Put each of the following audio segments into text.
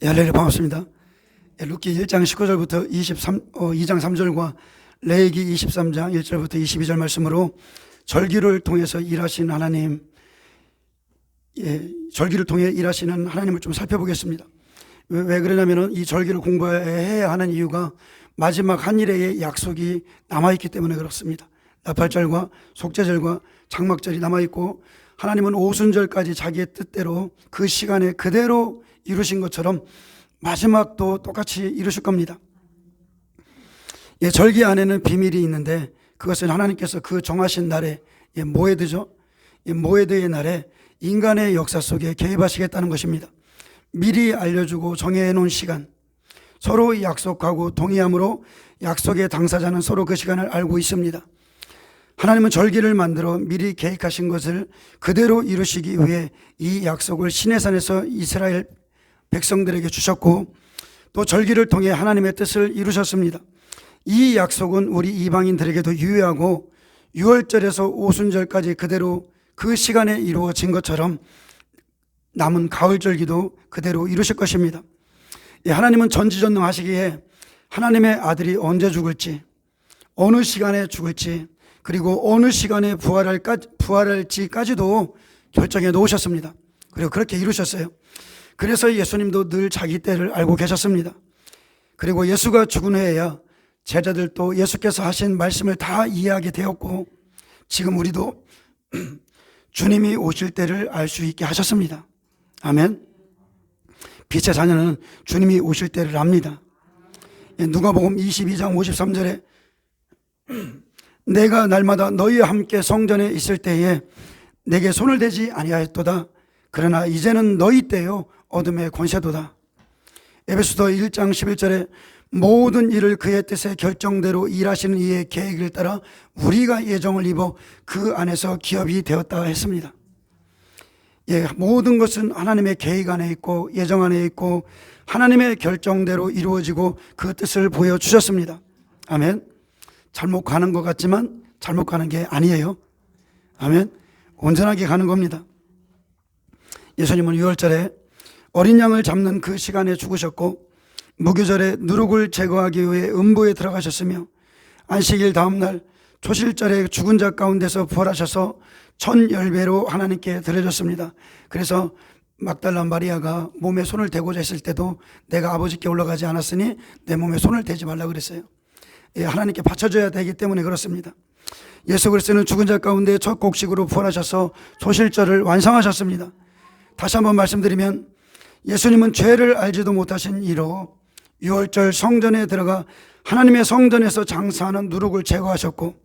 할렐루야, 반갑습니다. 룻기 1장 19절부터 2장 3절과 레위기 23장 1절부터 22절 말씀으로 절기를 통해서 일하신 하나님, 절기를 통해 일하시는 하나님을 좀 살펴보겠습니다. 왜 그러냐면 이 절기를 공부해야 하는 이유가 마지막 한 일의 약속이 남아있기 때문에 그렇습니다. 나팔절과 속죄절과 장막절이 남아있고, 하나님은 오순절까지 자기의 뜻대로 그 시간에 그대로 이루신 것처럼 마지막도 똑같이 이루실 겁니다. 절기 안에는 비밀이 있는데, 그것은 하나님께서 그 정하신 날에, 모에드죠. 모에드의 날에 인간의 역사 속에 개입하시겠다는 것입니다. 미리 알려주고 정해놓은 시간, 서로 약속하고 동의함으로 약속의 당사자는 서로 그 시간을 알고 있습니다. 하나님은 절기를 만들어 미리 계획하신 것을 그대로 이루시기 위해 이 약속을 시내산에서 이스라엘 백성들에게 주셨고, 또 절기를 통해 하나님의 뜻을 이루셨습니다. 이 약속은 우리 이방인들에게도 유효하고, 유월절에서 오순절까지 그대로 그 시간에 이루어진 것처럼 남은 가을절기도 그대로 이루실 것입니다. 하나님은 전지전능하시기에 하나님의 아들이 언제 죽을지, 어느 시간에 죽을지, 그리고 어느 시간에 부활할지까지도 결정해 놓으셨습니다. 그리고 그렇게 이루셨어요. 그래서 예수님도 늘 자기 때를 알고 계셨습니다. 그리고 예수가 죽은 후에야 제자들도 예수께서 하신 말씀을 다 이해하게 되었고, 지금 우리도 주님이 오실 때를 알 수 있게 하셨습니다. 아멘. 빛의 자녀는 주님이 오실 때를 압니다. 누가복음 22장 53절에 내가 날마다 너희와 함께 성전에 있을 때에 내게 손을 대지 아니하였도다. 그러나 이제는 너희 때요 어둠의 권세도다. 에베소서 1장 11절에 모든 일을 그의 뜻의 결정대로 일하시는 이의 계획을 따라 우리가 예정을 입어 그 안에서 기업이 되었다 했습니다. 모든 것은 하나님의 계획 안에 있고 예정 안에 있고 하나님의 결정대로 이루어지고 그 뜻을 보여주셨습니다. 아멘. 잘못 가는 것 같지만 잘못 가는 게 아니에요. 아멘. 온전하게 가는 겁니다. 예수님은 6월절에 어린 양을 잡는 그 시간에 죽으셨고, 무교절에 누룩을 제거하기 위해 음부에 들어가셨으며, 안식일 다음날 초실절에 죽은 자 가운데서 부활하셔서 1010배로 하나님께 드려졌습니다. 그래서 막달라 마리아가 몸에 손을 대고자 했을 때도 내가 아버지께 올라가지 않았으니 내 몸에 손을 대지 말라 그랬어요. 하나님께 바쳐줘야 되기 때문에 그렇습니다. 예수 그리스도는 죽은 자 가운데 첫 곡식으로 부활하셔서 초실절을 완성하셨습니다. 다시 한번 말씀드리면, 예수님은 죄를 알지도 못하신 이로 6월절 성전에 들어가 하나님의 성전에서 장사하는 누룩을 제거하셨고,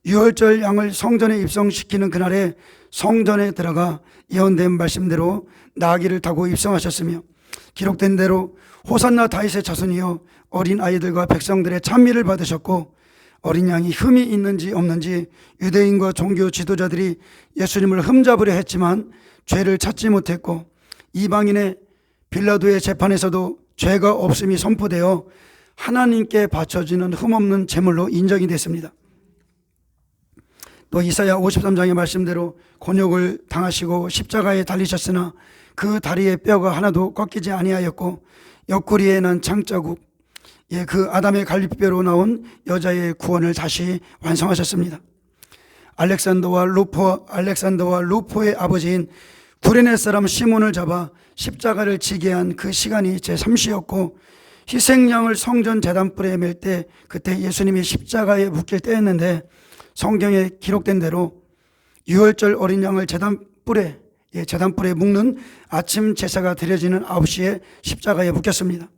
6월절 양을 성전에 입성시키는 그날에 성전에 들어가 예언된 말씀대로 나귀를 타고 입성하셨으며, 기록된 대로 호산나 다윗의 자손이여 어린 아이들과 백성들의 찬미를 받으셨고, 어린 양이 흠이 있는지 없는지 유대인과 종교 지도자들이 예수님을 흠잡으려 했지만 죄를 찾지 못했고, 이방인의 빌라도의 재판에서도 죄가 없음이 선포되어 하나님께 바쳐지는 흠없는 제물로 인정이 됐습니다. 또 이사야 53장의 말씀대로 곤욕을 당하시고 십자가에 달리셨으나 그 다리의 뼈가 하나도 꺾이지 아니하였고, 옆구리에 난 창자국, 그 아담의 갈비뼈로 나온 여자의 구원을 다시 완성하셨습니다. 알렉산더와 루포의 아버지인 구레네 사람 시몬을 잡아 십자가를 지게 한 그 시간이 제3시였고, 희생양을 성전 제단불에 맬 때 그때 예수님이 십자가에 묶일 때였는데, 성경에 기록된 대로 6월절 어린 양을 제단불에 묶는 아침 제사가 드려지는 9시에 십자가에 묶였습니다.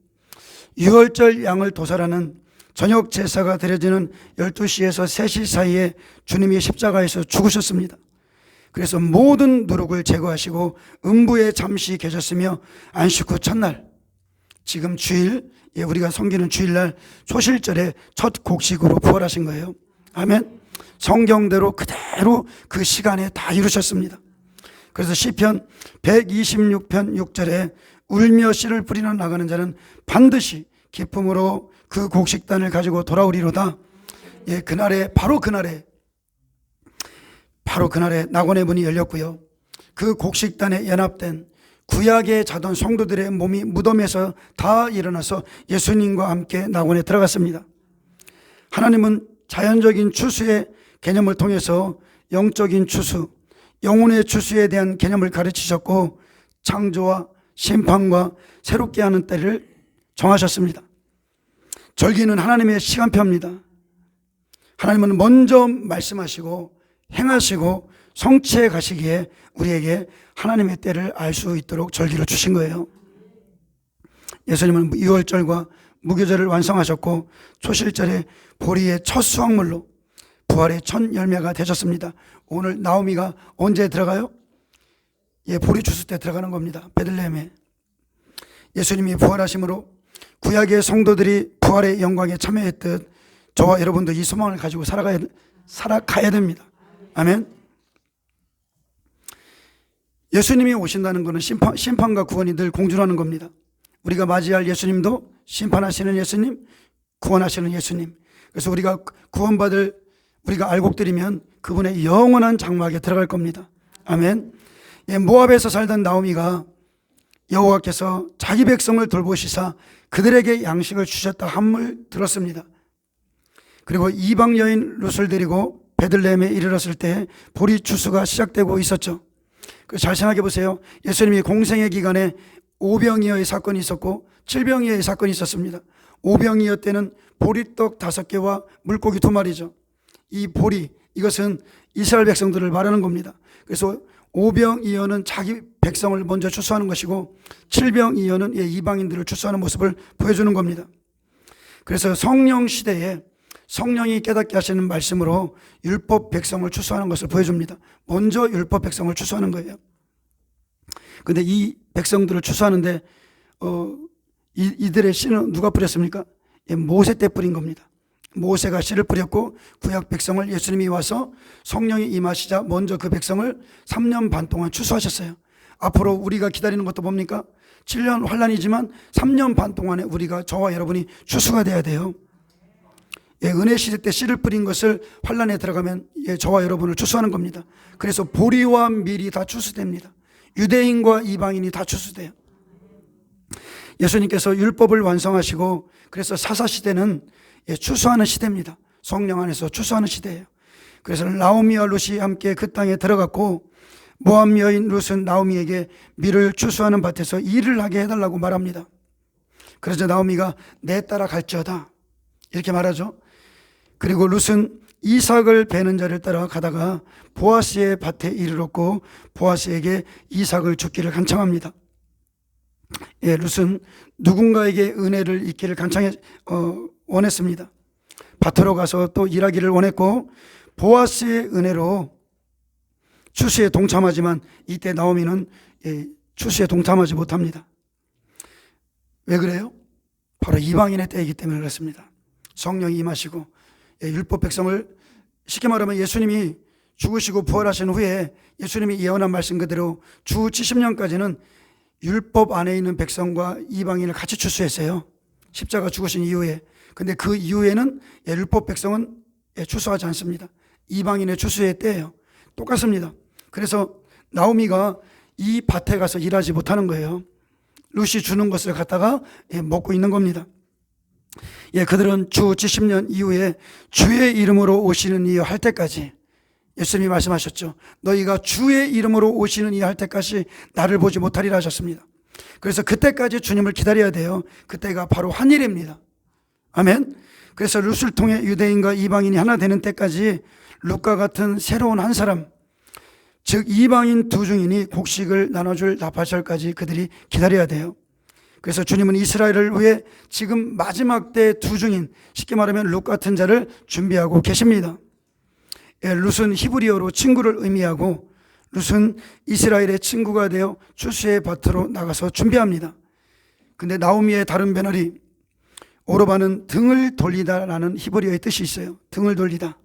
6월절 양을 도살하는 저녁 제사가 드려지는 12시에서 3시 사이에 주님이 십자가에서 죽으셨습니다. 그래서 모든 누룩을 제거하시고 음부에 잠시 계셨으며, 안식 후 첫날, 지금 주일, 우리가 섬기는 주일날 초실절에 첫 곡식으로 부활하신 거예요. 아멘. 성경대로 그대로 그 시간에 다 이루셨습니다. 그래서 시편 126편 6절에 울며 씨를 뿌리러 나가는 자는 반드시 기쁨으로 그 곡식단을 가지고 돌아오리로다. 바로 그날에 낙원의 문이 열렸고요. 그 곡식단에 연합된 구약에 자던 성도들의 몸이 무덤에서 다 일어나서 예수님과 함께 낙원에 들어갔습니다. 하나님은 자연적인 추수의 개념을 통해서 영적인 추수, 영혼의 추수에 대한 개념을 가르치셨고 창조와 심판과 새롭게 하는 때를 정하셨습니다. 절기는 하나님의 시간표입니다. 하나님은 먼저 말씀하시고 행하시고 성취해 가시기에 우리에게 하나님의 때를 알 수 있도록 절기를 주신 거예요. 예수님은 유월절과 무교절을 완성하셨고 초실절에 보리의 첫 수확물로 부활의 첫 열매가 되셨습니다. 오늘 나오미가 언제 들어가요? 보리 주스 때 들어가는 겁니다. 베들레헴에. 예수님이 부활하심으로 구약의 성도들이 부활의 영광에 참여했듯 저와 여러분도 이 소망을 가지고 살아가야 됩니다. 아멘. 예수님이 오신다는 것은 심판과 구원이 늘 공존하는 겁니다. 우리가 맞이할 예수님도 심판하시는 예수님, 구원하시는 예수님. 그래서 우리가 구원받을 우리가 알곡들이면 그분의 영원한 장막에 들어갈 겁니다. 아멘. 모압에서 살던 나오미가 여호와께서 자기 백성을 돌보시사 그들에게 양식을 주셨다 함을 들었습니다. 그리고 이방 여인 룻을 데리고 베들레헴에 이르렀을 때 보리 추수가 시작되고 있었죠. 잘 생각해 보세요. 예수님이 공생의 기간에 오병이어의 사건이 있었고 칠병이어의 사건이 있었습니다. 오병이어 때는 보리떡 5개와 물고기 2마리죠. 이 보리, 이것은 이스라엘 백성들을 말하는 겁니다. 그래서 오병이어는 자기 백성을 먼저 추수하는 것이고 칠병이어는 이방인들을 추수하는 모습을 보여주는 겁니다. 그래서 성령 시대에 성령이 깨닫게 하시는 말씀으로 율법 백성을 추수하는 것을 보여줍니다. 먼저 율법 백성을 추수하는 거예요. 그런데 이 백성들을 추수하는데 이들의 씨는 누가 뿌렸습니까? 모세 때 뿌린 겁니다. 모세가 씨를 뿌렸고 구약 백성을 예수님이 와서 성령이 임하시자 먼저 그 백성을 3년 반 동안 추수하셨어요. 앞으로 우리가 기다리는 것도 뭡니까? 7년 환란이지만 3년 반 동안에 우리가 저와 여러분이 추수가 돼야 돼요. 은혜 시대 때 씨를 뿌린 것을 환란에 들어가면 저와 여러분을 추수하는 겁니다. 그래서 보리와 밀이 다 추수됩니다. 유대인과 이방인이 다 추수돼요. 예수님께서 율법을 완성하시고 그래서 사사시대는 추수하는 시대입니다. 성령 안에서 추수하는 시대예요. 그래서 나오미와 룻이 함께 그 땅에 들어갔고 모압 여인 룻은 나오미에게 밀을 추수하는 밭에서 일을 하게 해달라고 말합니다. 그래서 나오미가 내 따라 갈지어다 이렇게 말하죠. 그리고 룻은 이삭을 베는 자를 따라 가다가 보아스의 밭에 이르렀고 보아스에게 이삭을 줍기를 간청합니다. 룻은 누군가에게 은혜를 잊기를 원했습니다. 밭으로 가서 또 일하기를 원했고 보아스의 은혜로 추수에 동참하지만 이때 나오미는 추수에 동참하지 못합니다. 왜 그래요? 바로 이방인의 때이기 때문에 그렇습니다. 성령이 임하시고 율법 백성을 쉽게 말하면 예수님이 죽으시고 부활하신 후에 예수님이 예언한 말씀 그대로 주 70년까지는 율법 안에 있는 백성과 이방인을 같이 추수했어요. 십자가 죽으신 이후에. 근데 그 이후에는 율법 백성은 추수하지 않습니다. 이방인의 추수의 때예요. 똑같습니다. 그래서 나오미가 이 밭에 가서 일하지 못하는 거예요. 룻이 주는 것을 갖다가 먹고 있는 겁니다. 그들은 주 70년 이후에 주의 이름으로 오시는 이여 할 때까지 예수님이 말씀하셨죠. 너희가 주의 이름으로 오시는 이여 할 때까지 나를 보지 못하리라 하셨습니다. 그래서 그때까지 주님을 기다려야 돼요. 그때가 바로 환일입니다. 아멘. 그래서 룻을 통해 유대인과 이방인이 하나 되는 때까지 룻과 같은 새로운 한 사람, 즉 이방인 두 증인이 곡식을 나눠줄 나팔절까지 그들이 기다려야 돼요. 그래서 주님은 이스라엘을 위해 지금 마지막 때 두 증인, 쉽게 말하면 룻 같은 자를 준비하고 계십니다. 룻은 히브리어로 친구를 의미하고 룻은 이스라엘의 친구가 되어 추수의 밭으로 나가서 준비합니다. 근데 나오미의 다른 배널이 오로바는 등을 돌리다라는 히브리어의 뜻이 있어요. 등을 돌리다.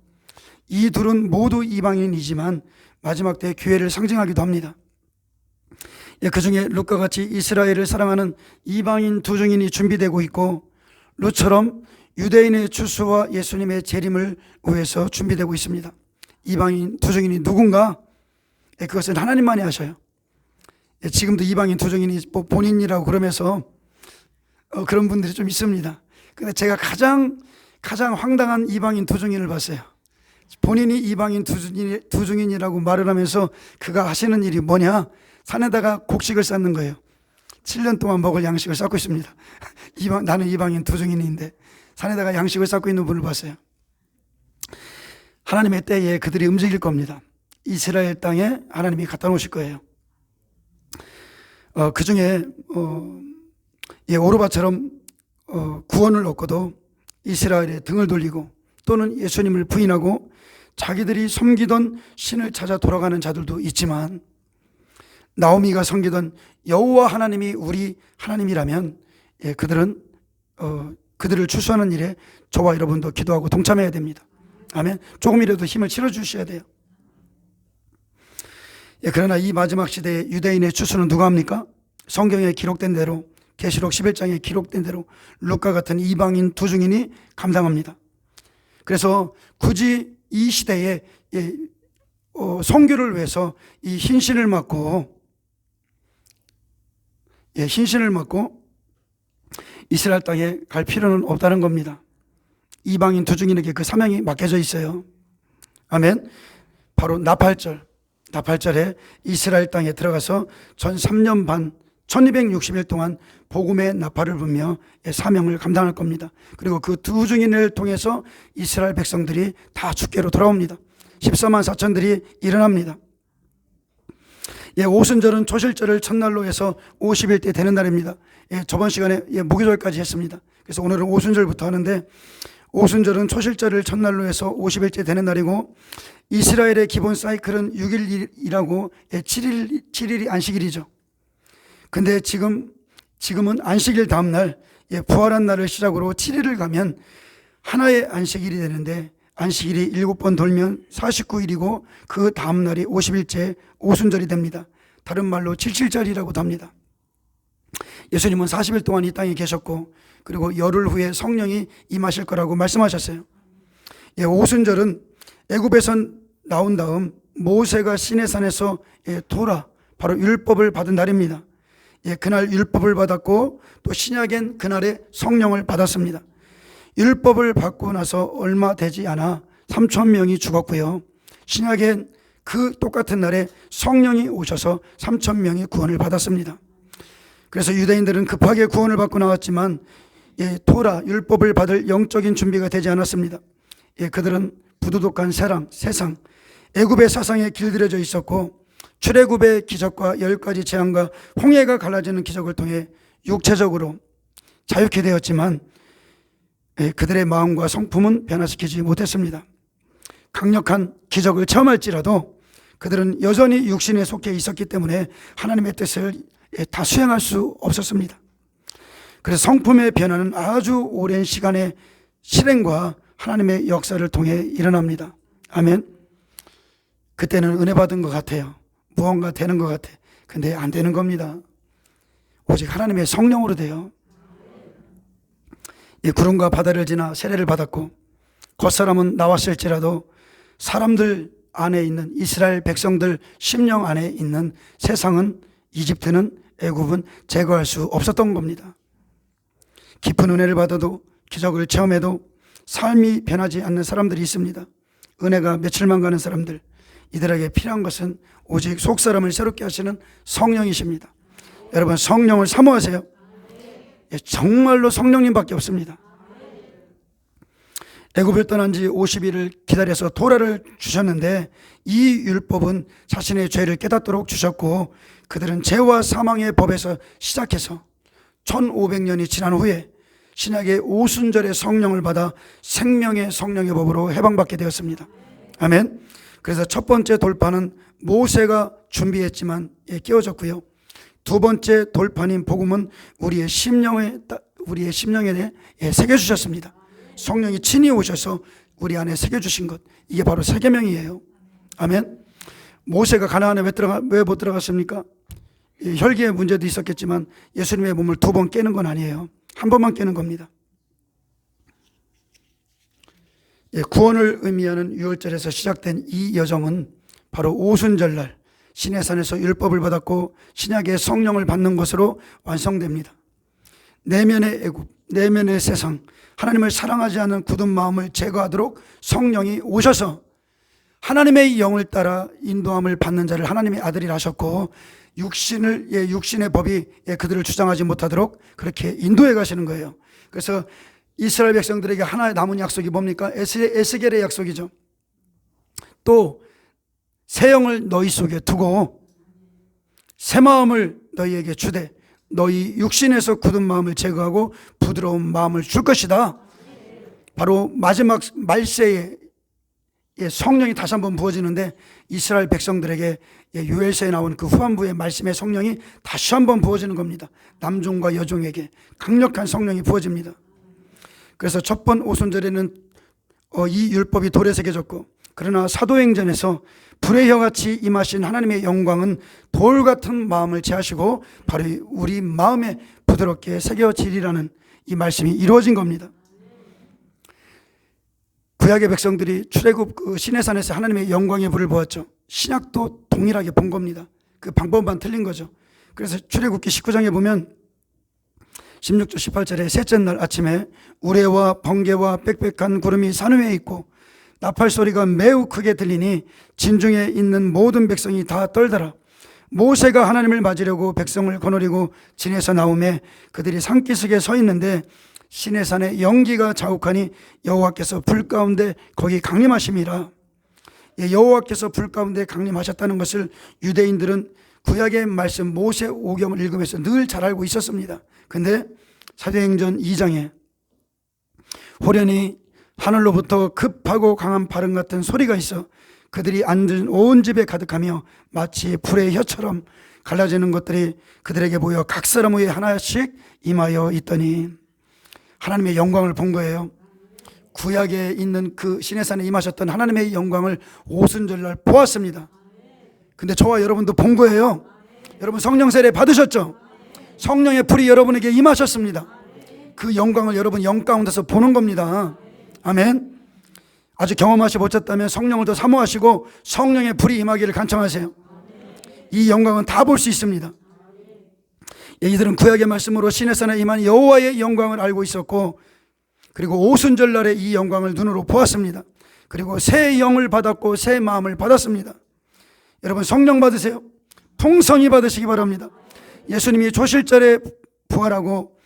이 둘은 모두 이방인이지만 마지막 때 교회를 상징하기도 합니다. 그 중에 룻과 같이 이스라엘을 사랑하는 이방인 두 증인이 준비되고 있고 룻처럼 유대인의 추수와 예수님의 재림을 위해서 준비되고 있습니다. 이방인 두 증인이 누군가? 그것은 하나님만이 아셔요. 지금도 이방인 두 증인이 뭐 본인이라고 그러면서 그런 분들이 좀 있습니다. 근데 제가 가장 황당한 이방인 두 증인을 봤어요. 본인이 이방인 두 증인이라고 말을 하면서 그가 하시는 일이 뭐냐? 산에다가 곡식을 쌓는 거예요. 7년 동안 먹을 양식을 쌓고 있습니다. 나는 이방인 두 증인인데 산에다가 양식을 쌓고 있는 분을 봤어요. 하나님의 때에 그들이 움직일 겁니다. 이스라엘 땅에 하나님이 갖다 놓으실 거예요. 그 중에 오르바처럼 구원을 얻고도 이스라엘의 등을 돌리고 또는 예수님을 부인하고 자기들이 섬기던 신을 찾아 돌아가는 자들도 있지만, 나오미가 섬기던 여호와 하나님이 우리 하나님이라면 그들은 그들을 추수하는 일에 저와 여러분도 기도하고 동참해야 됩니다. 아멘. 조금이라도 힘을 실어 주셔야 돼요. 그러나 이 마지막 시대에 유대인의 추수는 누가 합니까? 성경에 기록된 대로, 계시록 11장에 기록된 대로 루카 같은 이방인 두 증인이 감당합니다. 그래서 굳이 이 시대에 선교를 위해서 이 흰신을 맞고 이스라엘 땅에 갈 필요는 없다는 겁니다. 이방인 두 증인에게 그 사명이 맡겨져 있어요. 아멘. 바로 나팔절에 이스라엘 땅에 들어가서 전 3년 반 1260일 동안 복음의 나팔을 불며 사명을 감당할 겁니다. 그리고 그 두 증인을 통해서 이스라엘 백성들이 다 주께로 돌아옵니다. 14만 4천들이 일어납니다. 오순절은 초실절을 첫날로 해서 50일 때 되는 날입니다. 저번 시간에 무교절까지 했습니다. 그래서 오늘은 오순절부터 하는데, 오순절은 초실절을 첫날로 해서 50일째 되는 날이고, 이스라엘의 기본 사이클은 6일이라고 7일이 안식일이죠. 근데 지금은 안식일 다음날 부활한 날을 시작으로 7일을 가면 하나의 안식일이 되는데, 안식일이 7번 돌면 49일이고 그 다음날이 50일째 오순절이 됩니다. 다른 말로 77절이라고도 합니다. 예수님은 40일 동안 이 땅에 계셨고, 그리고 열흘 후에 성령이 임하실 거라고 말씀하셨어요. 오순절은 애굽에서 나온 다음 모세가 시내산에서 토라, 바로 율법을 받은 날입니다. 그날 율법을 받았고 또 신약엔 그날에 성령을 받았습니다. 율법을 받고 나서 얼마 되지 않아 3,000명이 죽었고요. 신약엔 그 똑같은 날에 성령이 오셔서 3,000명이 구원을 받았습니다. 그래서 유대인들은 급하게 구원을 받고 나왔지만 토라, 율법을 받을 영적인 준비가 되지 않았습니다. 그들은 부도덕한 세상, 애굽의 사상에 길들여져 있었고, 출애굽의 기적과 10가지 재앙과 홍해가 갈라지는 기적을 통해 육체적으로 자유케 되었지만 그들의 마음과 성품은 변화시키지 못했습니다. 강력한 기적을 체험할지라도 그들은 여전히 육신에 속해 있었기 때문에 하나님의 뜻을 다 수행할 수 없었습니다. 그래서 성품의 변화는 아주 오랜 시간의 실행과 하나님의 역사를 통해 일어납니다. 아멘. 그때는 은혜 받은 것 같아요. 무언가 되는 것 같아. 근데 안 되는 겁니다. 오직 하나님의 성령으로 돼요. 구름과 바다를 지나 세례를 받았고, 겉사람은 나왔을지라도 사람들 안에 있는 이스라엘 백성들 심령 안에 있는 세상은, 이집트는, 애굽은 제거할 수 없었던 겁니다. 깊은 은혜를 받아도, 기적을 체험해도 삶이 변하지 않는 사람들이 있습니다. 은혜가 며칠만 가는 사람들, 이들에게 필요한 것은 오직 속사람을 새롭게 하시는 성령이십니다. 여러분, 성령을 사모하세요. 정말로 성령님밖에 없습니다. 애굽을 떠난 지 50일을 기다려서 토라를 주셨는데, 이 율법은 자신의 죄를 깨닫도록 주셨고, 그들은 죄와 사망의 법에서 시작해서 1500년이 지난 후에 신약의 오순절의 성령을 받아 생명의 성령의 법으로 해방받게 되었습니다. 아멘. 그래서 첫 번째 돌파는 모세가 준비했지만 끼워졌고요. 두 번째 돌파인 복음은 우리의 심령에 새겨주셨습니다. 성령이 친히 오셔서 우리 안에 새겨주신 것, 이게 바로 세계명이에요. 아멘. 모세가 가나안에 왜 못 들어갔습니까? 혈기의 문제도 있었겠지만 예수님의 몸을 2번 깨는 건 아니에요. 한 번만 깨는 겁니다. 구원을 의미하는 유월절에서 시작된 이 여정은 바로 오순절날 시내산에서 율법을 받았고 신약의 성령을 받는 것으로 완성됩니다. 내면의 애굽, 내면의 세상, 하나님을 사랑하지 않는 굳은 마음을 제거하도록 성령이 오셔서 하나님의 영을 따라 인도함을 받는 자를 하나님의 아들이라 하셨고, 육신의 법이 그들을 주장하지 못하도록 그렇게 인도해 가시는 거예요. 그래서 이스라엘 백성들에게 하나의 남은 약속이 뭡니까? 에스겔의 약속이죠. 또 새 영을 너희 속에 두고 새 마음을 너희에게 주되 너희 육신에서 굳은 마음을 제거하고 부드러운 마음을 줄 것이다. 바로 마지막 말세에 성령이 다시 한번 부어지는데, 이스라엘 백성들에게 요엘서에 나온 그 후반부의 말씀의 성령이 다시 한번 부어지는 겁니다. 남종과 여종에게 강력한 성령이 부어집니다. 그래서 첫 번 오순절에는 이 율법이 돌에 새겨졌고, 그러나 사도행전에서 불의 혀같이 임하신 하나님의 영광은 돌 같은 마음을 제하시고 바로 우리 마음에 부드럽게 새겨지리라는 이 말씀이 이루어진 겁니다. 구약의 백성들이 출애굽 그 시내산에서 하나님의 영광의 불을 보았죠. 신약도 동일하게 본 겁니다. 그 방법만 틀린 거죠. 그래서 출애굽기 19장에 보면 16절 18절에 셋째 날 아침에 우레와 번개와 빽빽한 구름이 산 위에 있고 나팔 소리가 매우 크게 들리니 진중에 있는 모든 백성이 다 떨더라. 모세가 하나님을 맞으려고 백성을 거느리고 진에서 나오매 그들이 산기슭에 서 있는데 시내산에 연기가 자욱하니 여호와께서 불 가운데 거기 강림하심이라. 여호와께서 불 가운데 강림하셨다는 것을 유대인들은 구약의 말씀 모세 오경을 읽으면서 늘 잘 알고 있었습니다. 그런데 사도행전 2장에 호련히 하늘로부터 급하고 강한 바람 같은 소리가 있어 그들이 앉은 온 집에 가득하며 마치 불의 혀처럼 갈라지는 것들이 그들에게 보여 각 사람 위에 하나씩 임하여 있더니, 하나님의 영광을 본 거예요. 구약에 있는 그 시내산에 임하셨던 하나님의 영광을 오순절날 보았습니다. 근데 저와 여러분도 본 거예요. 여러분 성령 세례 받으셨죠? 성령의 불이 여러분에게 임하셨습니다. 그 영광을 여러분 영 가운데서 보는 겁니다. 아멘. 아주 경험하시 못했다면 성령을 더 사모하시고 성령의 불이 임하기를 간청하세요. 이 영광은 다 볼 수 있습니다. 이들은 구약의 말씀으로 시내산에 임한 여호와의 영광을 알고 있었고, 그리고 오순절날에 이 영광을 눈으로 보았습니다. 그리고 새 영을 받았고 새 마음을 받았습니다. 여러분 성령 받으세요. 풍성히 받으시기 바랍니다. 예수님이 조실절에 부활하고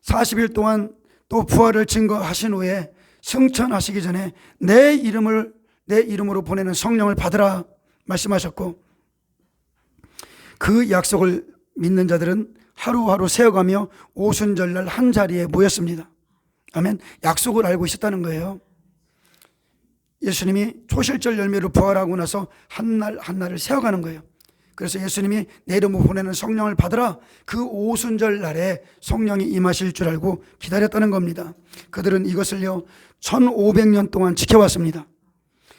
40일 동안 또 부활을 증거하신 후에 승천하시기 전에 내 이름으로 보내는 성령을 받으라 말씀하셨고, 그 약속을 믿는 자들은 하루하루 세어가며 오순절날 한 자리에 모였습니다. 아멘. 약속을 알고 있었다는 거예요. 예수님이 초실절 열매로 부활하고 나서 한 날 한 날을 세어가는 거예요. 그래서 예수님이 내 이름으로 보내는 성령을 받으라, 그 오순절 날에 성령이 임하실 줄 알고 기다렸다는 겁니다. 그들은 이것을요 1500년 동안 지켜왔습니다.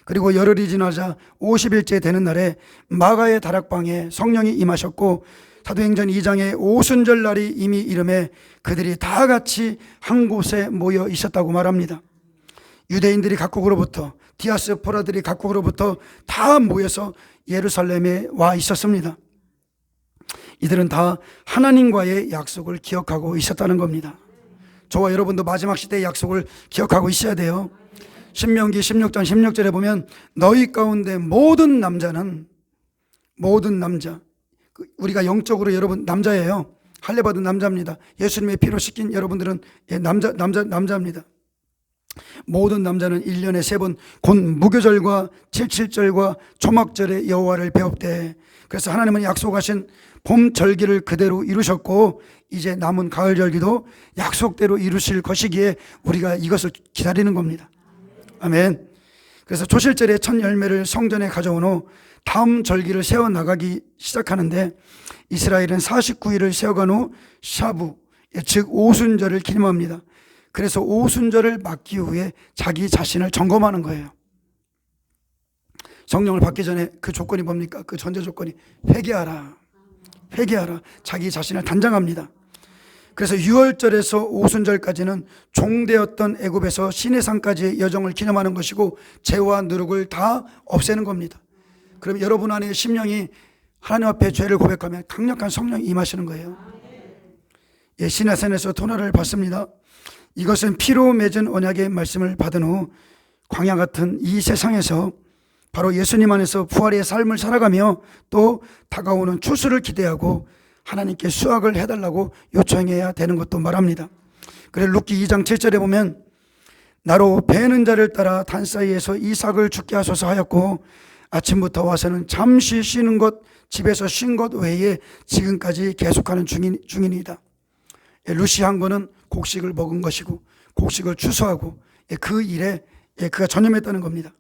그리고 열흘이 지나자 50일째 되는 날에 마가의 다락방에 성령이 임하셨고, 사도행전 2장에 오순절 날이 이미 이름에 그들이 다 같이 한 곳에 모여 있었다고 말합니다. 유대인들이 각국으로부터, 디아스포라들이 각국으로부터 다 모여서 예루살렘에 와 있었습니다. 이들은 다 하나님과의 약속을 기억하고 있었다는 겁니다. 저와 여러분도 마지막 시대의 약속을 기억하고 있어야 돼요. 신명기 16장 16절에 보면 너희 가운데 모든 남자는, 모든 남자, 우리가 영적으로 여러분 남자예요. 할례받은 남자입니다. 예수님의 피로 씻긴 여러분들은 남자입니다. 모든 남자는 1년에 3번 곧 무교절과 칠칠절과 초막절에 여호와를 배웁되, 그래서 하나님은 약속하신 봄 절기를 그대로 이루셨고 이제 남은 가을 절기도 약속대로 이루실 것이기에 우리가 이것을 기다리는 겁니다. 아멘. 그래서 초실절의 첫 열매를 성전에 가져온 후 다음 절기를 세워나가기 시작하는데, 이스라엘은 49일을 세워간 후 샤부, 즉 오순절을 기념합니다. 그래서 오순절을 맞기 위해 자기 자신을 점검하는 거예요. 성령을 받기 전에 그 조건이 뭡니까? 그 전제 조건이 회개하라. 회개하라. 자기 자신을 단장합니다. 그래서 6월절에서 오순절까지는 종되었던 애굽에서 시내산까지의 여정을 기념하는 것이고 죄와 누룩을 다 없애는 겁니다. 그럼 여러분 안에 심령이 하나님 앞에 죄를 고백하면 강력한 성령이 임하시는 거예요. 시내산에서 토나를 받습니다. 이것은 피로 맺은 언약의 말씀을 받은 후 광야 같은 이 세상에서 바로 예수님 안에서 부활의 삶을 살아가며 또 다가오는 추수를 기대하고 하나님께 수확을 해달라고 요청해야 되는 것도 말합니다. 그래서 룻기 2장 7절에 보면 나로 베는 자를 따라 단 사이에서 이삭을 죽게 하소서 하였고 아침부터 와서는 잠시 쉬는 것, 집에서 쉰 것 외에 지금까지 계속하는 중인이다. 룻이 한 거는 곡식을 먹은 것이고 곡식을 추수하고 그 일에 그가 전념했다는 겁니다.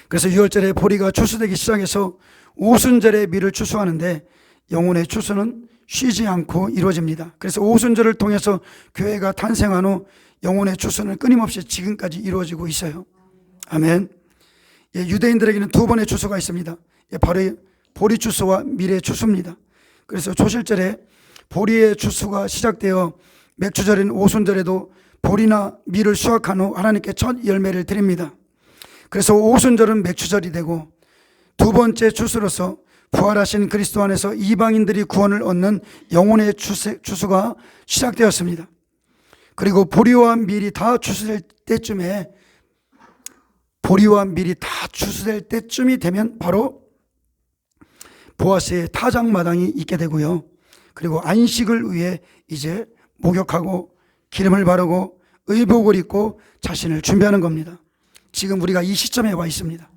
그래서 6월절에 보리가 추수되기 시작해서 오순절에 밀을 추수하는데 영혼의 추수는 쉬지 않고 이루어집니다. 그래서 오순절을 통해서 교회가 탄생한 후 영혼의 추수는 끊임없이 지금까지 이루어지고 있어요. 아멘. 유대인들에게는 두 번의 추수가 있습니다. 바로 보리 추수와 밀의 추수입니다. 그래서 초실절에 보리의 추수가 시작되어 맥추절인 오순절에도 보리나 밀을 수확한 후 하나님께 첫 열매를 드립니다. 그래서 오순절은 맥추절이 되고 두 번째 추수로서 부활하신 그리스도 안에서 이방인들이 구원을 얻는 영혼의 추수가 시작되었습니다. 그리고 보리와 밀이 다 추수될 때쯤에 쯤이 되면 바로 보아스의 타작마당이 있게 되고요. 그리고 안식을 위해 이제 목욕하고 기름을 바르고 의복을 입고 자신을 준비하는 겁니다. 지금 우리가 이 시점에 와 있습니다.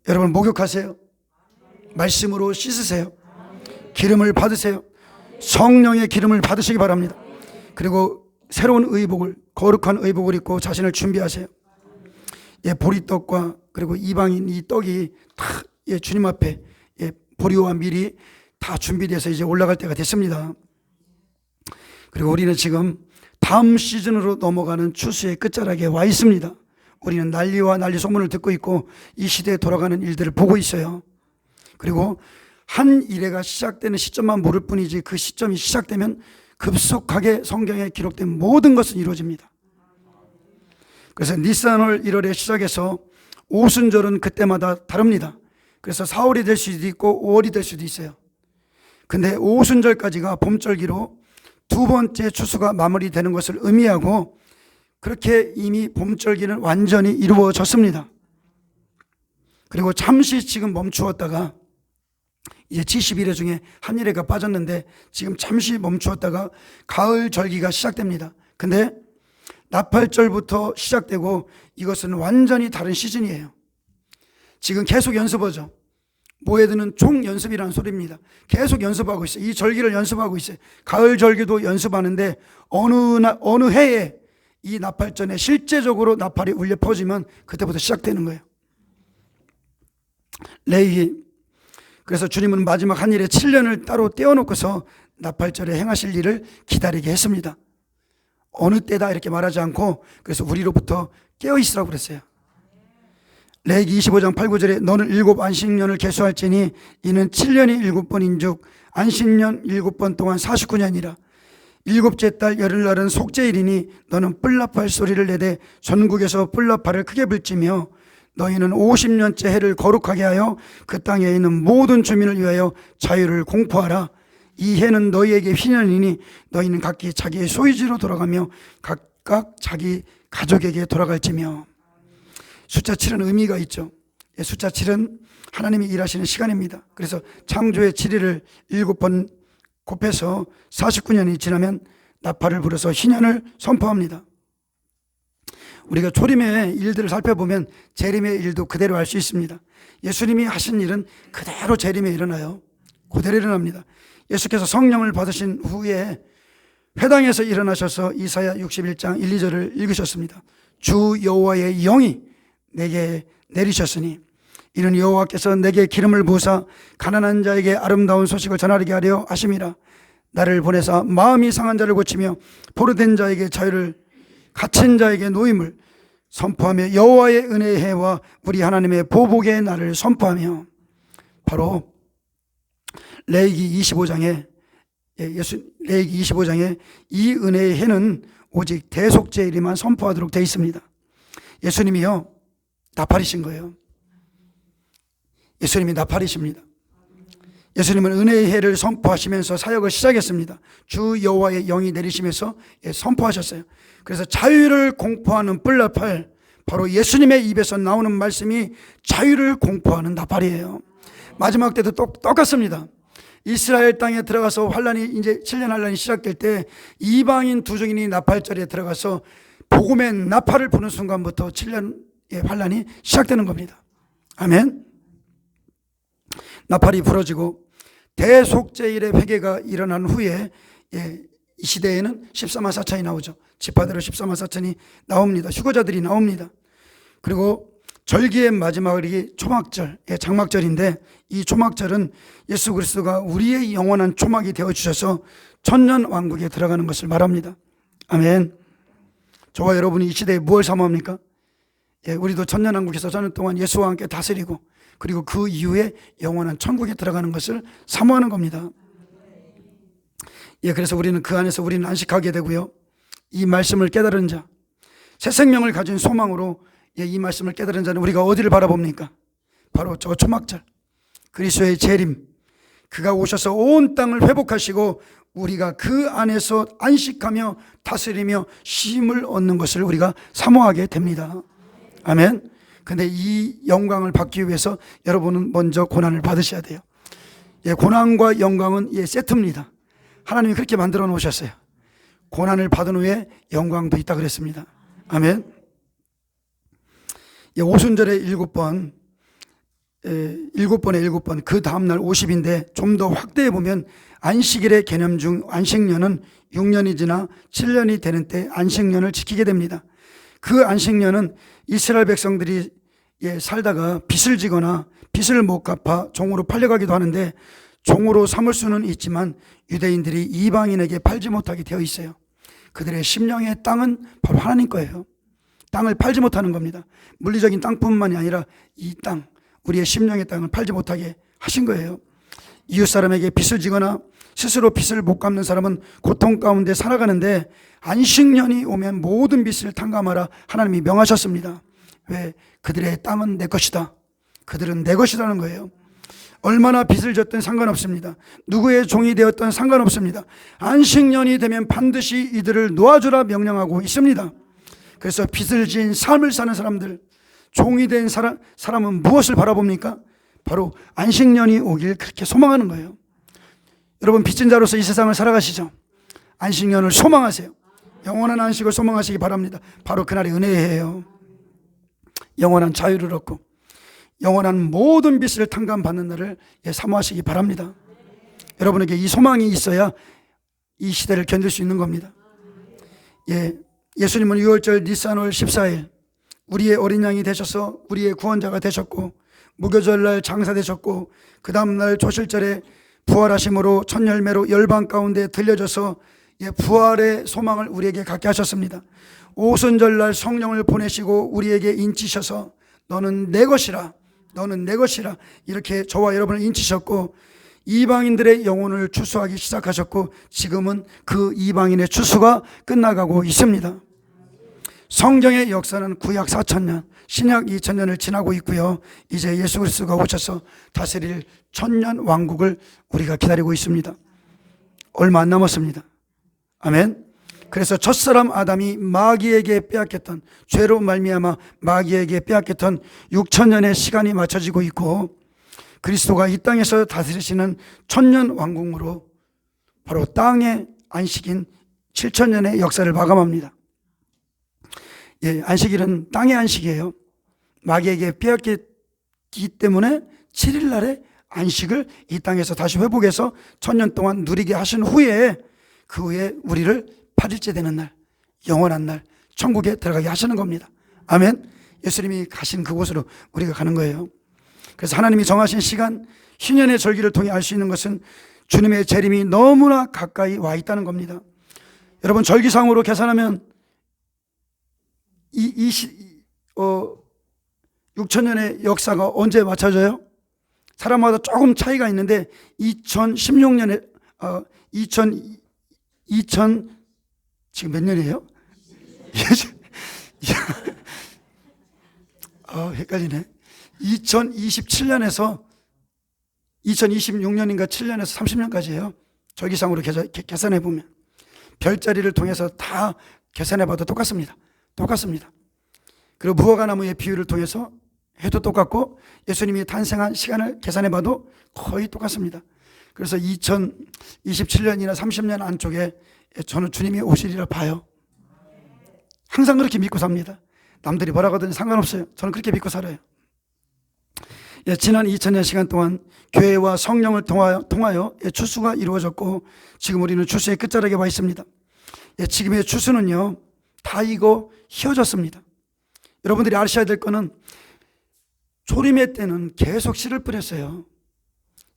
여러분 목욕하세요. 말씀으로 씻으세요. 기름을 받으세요. 성령의 기름을 받으시기 바랍니다. 그리고 새로운 의복을, 거룩한 의복을 입고 자신을 준비하세요. 보리떡과 그리고 이방인 이 떡이 다 주님 앞에 보리와 밀이 다 준비돼서 이제 올라갈 때가 됐습니다. 그리고 우리는 지금 다음 시즌으로 넘어가는 추수의 끝자락에 와 있습니다. 우리는 난리와 난리 소문을 듣고 있고 이 시대에 돌아가는 일들을 보고 있어요. 그리고 한 일회가 시작되는 시점만 모를 뿐이지 그 시점이 시작되면 급속하게 성경에 기록된 모든 것은 이루어집니다. 그래서 니산월 1월에 시작해서 오순절은 그때마다 다릅니다. 그래서 4월이 될 수도 있고 5월이 될 수도 있어요. 근데 오순절까지가 봄절기로 두 번째 추수가 마무리되는 것을 의미하고 그렇게 이미 봄절기는 완전히 이루어졌습니다. 그리고 잠시 지금 멈추었다가 이제 70일회 중에 한 일회가 빠졌는데 지금 잠시 멈추었다가 가을 절기가 시작됩니다. 근데 나팔절부터 시작되고 이것은 완전히 다른 시즌이에요. 지금 계속 연습하죠. 모에드는 총연습이라는 소리입니다. 계속 연습하고 있어요. 이 절기를 연습하고 있어요. 가을 절기도 연습하는데 어느 해에 이 나팔전에 실제적으로 나팔이 울려 퍼지면 그때부터 시작되는 거예요. 레위기. 그래서 주님은 마지막 한 일에 7년을 따로 떼어놓고서 나팔절에 행하실 일을 기다리게 했습니다. 어느 때다 이렇게 말하지 않고 그래서 우리로부터 깨어있으라고 그랬어요. 레위기 25장 8, 9절에 너는 7 안식년을 계수할지니 이는 7년이 7번인즉 안식년 7번 동안 49년이라. 일곱째 달 열흘날은 속죄일이니 너는 뿔나팔 소리를 내되 전국에서 뿔나팔을 크게 불지며 너희는 50년째 해를 거룩하게 하여 그 땅에 있는 모든 주민을 위하여 자유를 공포하라. 이 해는 너희에게 희년이니 너희는 각기 자기의 소유지로 돌아가며 각각 자기 가족에게 돌아갈지며. 숫자 7은 의미가 있죠. 숫자 7은 하나님이 일하시는 시간입니다. 그래서 창조의 7일을 7번 곱해서 49년이 지나면 나팔을 불어서 희년을 선포합니다. 우리가 초림의 일들을 살펴보면 재림의 일도 그대로 알 수 있습니다. 예수님이 하신 일은 그대로 재림에 일어나요. 그대로 일어납니다. 예수께서 성령을 받으신 후에 회당에서 일어나셔서 이사야 61장 1, 2절을 읽으셨습니다. 주 여호와의 영이 내게 내리셨으니 이는 여호와께서 내게 기름을 부으사 가난한 자에게 아름다운 소식을 전하게 하려 하심이라. 나를 보내사 마음이 상한 자를 고치며 포로된 자에게 자유를, 갇힌 자에게 노임을 선포하며 여호와의 은혜의 해와 우리 하나님의 보복의 날을 선포하며. 바로 레위기 25장에 레위기 25장에 이 은혜의 해는 오직 대속죄일에만 선포하도록 되어 있습니다. 예수님이요 나팔이신 거예요. 예수님이 나팔이십니다. 예수님은 은혜의 해를 선포하시면서 사역을 시작했습니다. 주 여호와의 영이 내리시면서 선포하셨어요. 그래서 자유를 공포하는 뿔나팔, 바로 예수님의 입에서 나오는 말씀이 자유를 공포하는 나팔이에요. 마지막 때도 똑같습니다. 이스라엘 땅에 들어가서 환란이, 이제 7년 환란이 시작될 때 이방인 두 증인이 나팔절에 들어가서 복음의 나팔을 부는 순간부터 7년의 환란이 시작되는 겁니다. 아멘. 나팔이 부러지고 대속죄일의 회개가 일어난 후에 이 시대에는 14만 4천이 나오죠. 지파대로 14만 4천이 나옵니다. 휴거자들이 나옵니다. 그리고 절기의 마지막이 초막절, 장막절인데, 이 초막절은 예수 그리스도가 우리의 영원한 초막이 되어주셔서 천년 왕국에 들어가는 것을 말합니다. 아멘. 저와 여러분이 이 시대에 무엇을 사모합니까? 우리도 천년 왕국에서 천년 동안 예수와 함께 다스리고, 그리고 그 이후에 영원한 천국에 들어가는 것을 사모하는 겁니다. 그래서 우리는 그 안에서 우리는 안식하게 되고요. 이 말씀을 깨달은 자, 새 생명을 가진 소망으로 이 말씀을 깨달은 자는 우리가 어디를 바라봅니까? 바로 저 초막절, 그리스도의 재림, 그가 오셔서 온 땅을 회복하시고 우리가 그 안에서 안식하며 다스리며 쉼을 얻는 것을 우리가 사모하게 됩니다. 아멘. 근데 이 영광을 받기 위해서 여러분은 먼저 고난을 받으셔야 돼요. 고난과 영광은 세트입니다. 하나님이 그렇게 만들어 놓으셨어요. 고난을 받은 후에 영광도 있다 그랬습니다. 아멘. 오순절에 7번, 7번에 7번, 그 다음날 50인데 좀 더 확대해 보면 안식일의 개념 중 안식년은 6년이 지나 7년이 되는 때 안식년을 지키게 됩니다. 그 안식년은 이스라엘 백성들이 살다가 빚을 지거나 빚을 못 갚아 종으로 팔려가기도 하는데, 종으로 삼을 수는 있지만 유대인들이 이방인에게 팔지 못하게 되어 있어요. 그들의 심령의 땅은 바로 하나님 거예요. 땅을 팔지 못하는 겁니다. 물리적인 땅뿐만이 아니라 이 땅, 우리의 심령의 땅을 팔지 못하게 하신 거예요. 이웃 사람에게 빚을 지거나 스스로 빚을 못 갚는 사람은 고통 가운데 살아가는데, 안식년이 오면 모든 빚을 탕감하라 하나님이 명하셨습니다. 왜? 그들의 땅은 내 것이다. 그들은 내 것이라는 거예요. 얼마나 빚을 졌든 상관없습니다. 누구의 종이 되었든 상관없습니다. 안식년이 되면 반드시 이들을 놓아주라 명령하고 있습니다. 그래서 빚을 지은 삶을 사는 사람들, 종이 된 사람은 무엇을 바라봅니까? 바로 안식년이 오길 그렇게 소망하는 거예요. 여러분, 빚진 자로서 이 세상을 살아가시죠. 안식년을 소망하세요. 영원한 안식을 소망하시기 바랍니다. 바로 그날이 은혜의 해예요. 영원한 자유를 얻고 영원한 모든 빚을 탕감받는 날을 사모하시기 바랍니다. 여러분에게 이 소망이 있어야 이 시대를 견딜 수 있는 겁니다. 예수님은 6월절 니산월 14일 우리의 어린 양이 되셔서 우리의 구원자가 되셨고, 무교절날 장사되셨고, 그 다음날 조실절에 부활하심으로 첫 열매로 열방 가운데 들려져서 부활의 소망을 우리에게 갖게 하셨습니다. 오순절날 성령을 보내시고 우리에게 인치셔서 너는 내 것이라, 너는 내 것이라 이렇게 저와 여러분을 인치셨고, 이방인들의 영혼을 추수하기 시작하셨고, 지금은 그 이방인의 추수가 끝나가고 있습니다. 성경의 역사는 구약 4,000년, 신약 2,000년을 지나고 있고요. 이제 예수 그리스도가 오셔서 다스릴 천년 왕국을 우리가 기다리고 있습니다. 얼마 안 남았습니다. 아멘. 그래서 첫사람 아담이 마귀에게 빼앗겼던, 죄로 말미암아 마귀에게 빼앗겼던 6,000년의 시간이 맞춰지고 있고, 그리스도가 이 땅에서 다스리시는 천년 왕국으로 바로 땅의 안식인 7,000년의 역사를 마감합니다. 안식일은 땅의 안식이에요. 마귀에게 빼앗겼기 때문에 7일 날에 안식을 이 땅에서 다시 회복해서 천년 동안 누리게 하신 후에, 그 후에 우리를 8일째 되는 날, 영원한 날 천국에 들어가게 하시는 겁니다. 아멘. 예수님이 가신 그곳으로 우리가 가는 거예요. 그래서 하나님이 정하신 시간, 희년의 절기를 통해 알 수 있는 것은 주님의 재림이 너무나 가까이 와 있다는 겁니다. 여러분, 절기상으로 계산하면 6,000년의 역사가 언제 맞춰져요? 사람마다 조금 차이가 있는데 2016년에 2000 지금 몇 년이에요? 헷갈리네. 2027년에서 2026년인가 7년에서 30년까지예요. 절기상으로 계산해 보면 별자리를 통해서 다 계산해 봐도 똑같습니다. 그리고 무화과나무의 비율을 통해서 해도 똑같고 예수님이 탄생한 시간을 계산해 봐도 거의 똑같습니다. 그래서 2027년이나 30년 안쪽에 저는 주님이 오시리라 봐요. 항상 그렇게 믿고 삽니다. 남들이 뭐라고 하든지 상관없어요. 저는 그렇게 믿고 살아요. 지난 2000년 시간 동안 교회와 성령을 통하여 추수가 이루어졌고 지금 우리는 추수의 끝자락에 와 있습니다. 지금의 추수는요 다 익어 휘어졌습니다. 여러분들이 아셔야 될 거는 조림의 때는 계속 씨를 뿌렸어요.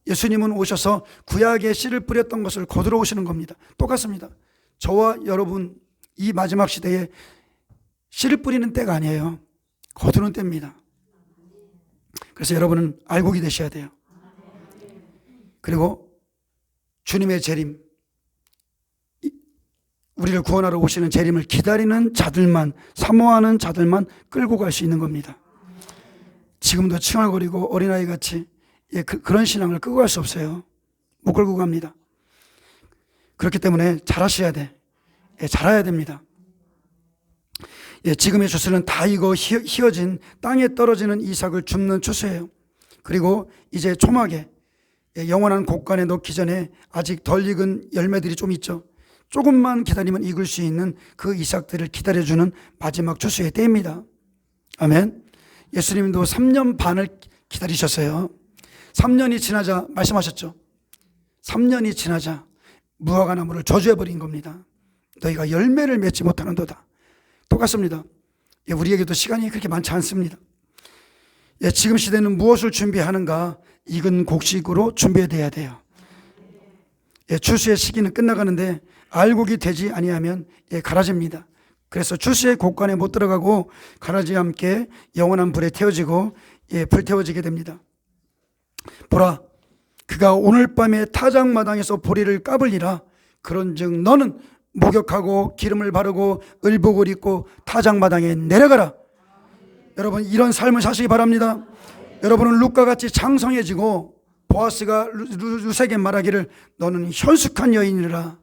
예수님은 오셔서 구약에 씨를 뿌렸던 것을 거두러 오시는 겁니다. 똑같습니다. 저와 여러분 이 마지막 시대에 씨를 뿌리는 때가 아니에요. 거두는 때입니다. 그래서 여러분은 알곡이 되셔야 돼요. 그리고 주님의 재림, 우리를 구원하러 오시는 재림을 기다리는 자들만, 사모하는 자들만 끌고 갈 수 있는 겁니다. 지금도 칭얼거리고 어린아이같이 그런 신앙을 끌고 갈 수 없어요. 못 끌고 갑니다. 그렇기 때문에 잘하셔야 돼. 잘해야 됩니다. 지금의 추수는 다 익어 휘어진 땅에 떨어지는 이삭을 줍는 추수예요. 그리고 이제 초막에 영원한 곡간에 넣기 전에 아직 덜 익은 열매들이 좀 있죠. 조금만 기다리면 익을 수 있는 그 이삭들을 기다려주는 마지막 추수의 때입니다. 아멘. 예수님도 3년 반을 기다리셨어요. 3년이 지나자 말씀하셨죠. 3년이 지나자 무화과 나무를 저주해버린 겁니다. 너희가 열매를 맺지 못하는도다. 똑같습니다. 우리에게도 시간이 그렇게 많지 않습니다. 지금 시대는 무엇을 준비하는가? 익은 곡식으로 준비돼야 돼요. 추수의 시기는 끝나가는데 알곡이 되지 아니하면 가라집니다. 그래서 추수의 곡간에 못 들어가고 가라지와 함께 영원한 불에 태워지고 불태워지게 됩니다. 보라, 그가 오늘 밤에 타작마당에서 보리를 까불리라. 그런즉 너는 목욕하고 기름을 바르고 의복을 입고 타작마당에 내려가라. 여러분 이런 삶을 사시기 바랍니다. 여러분은 룻과같이 장성해지고 보아스가 룻에게 말하기를 너는 현숙한 여인이라.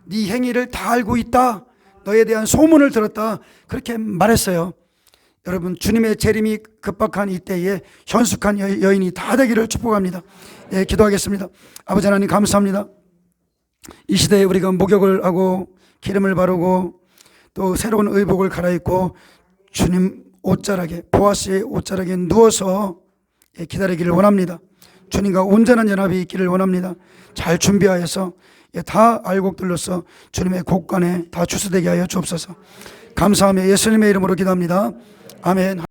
네 행위를 다 알고 있다. 너에 대한 소문을 들었다. 그렇게 말했어요. 여러분 주님의 재림이 급박한 이때에 현숙한 여인이 다 되기를 축복합니다. 기도하겠습니다. 아버지 하나님 감사합니다. 이 시대에 우리가 목욕을 하고 기름을 바르고 또 새로운 의복을 갈아입고 주님 옷자락에 보아스의 옷자락에 누워서 기다리기를 원합니다. 주님과 온전한 연합이 있기를 원합니다. 잘 준비하여서 다 알곡들로서 주님의 곡간에 다 추수되게 하여 주옵소서. 감사하며 예수님의 이름으로 기도합니다. 아멘.